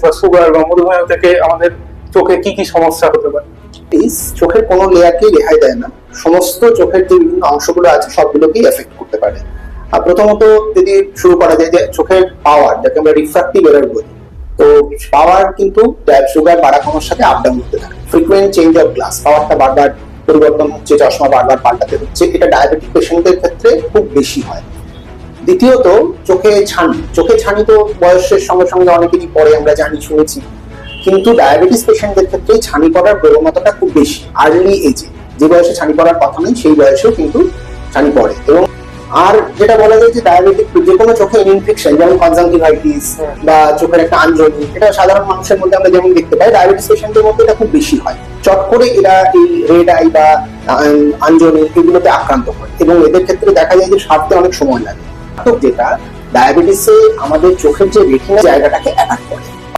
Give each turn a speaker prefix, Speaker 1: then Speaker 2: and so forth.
Speaker 1: বা সুগার বা মধুমেহ থেকে আমাদের চোখে কি কি সমস্যা হতে পারে?
Speaker 2: চোখের কোনো লেয়ারকেই রেহাই দেয় না, সমস্ত চোখের যে বিভিন্ন অংশগুলো আছে সবগুলোকেই এফেক্ট করতে পারে। আর প্রথমত যদি শুরু করা যায় যে চোখের পাওয়ার, যাকে আমরা রিফ্রাক্টিভ এরর বলি, তো পাওয়ার কিন্তু সুগার বাড়া কমার সাথে আপ ডাউন হতে থাকে। ফ্রিকুয়েন্ট চেঞ্জ অফ গ্লাস, পাওয়ারটা বারবার পরিবর্তন হচ্ছে, চশমা বারবার পাল্টাতে হচ্ছে, এটা ডায়াবেটিক পেশেন্টদের ক্ষেত্রে খুব বেশি হয়। দ্বিতীয়ত চোখে ছানি তো বয়সের সঙ্গে সঙ্গে অনেকেরই পরে, আমরা জানি শুনেছি, কিন্তু ডায়াবেটিস পেশেন্টদের ক্ষেত্রে ছানি পড়ার প্রবণতাটা খুব বেশি আর্লি এজে। যে বয়সে ছানি পড়ার কথা নেই সেই বয়সেও কিন্তু ছানি পড়ে। এবং আর যেটা বলা যায় যে ডায়াবেটিক যে কোনো চোখে ইনফেকশন, যেমন কনজাংটিভাইটিস বা চোখের একটা আঞ্জনি, এটা সাধারণ মানুষের মধ্যে আমরা যেমন দেখতে পাই, ডায়াবেটিস পেশেন্টের মধ্যে এটা খুব বেশি হয়। চট করে এরা এই রেড আই বা আঞ্জনি এগুলোতে আক্রান্ত হয় এবং এদের ক্ষেত্রে দেখা যায় যে সারতে অনেক সময় লাগে। যেটা ডায়াবেটিসে আমাদের চোখের যে রেটিনা জায়গাটাকে অ্যাটাক করে।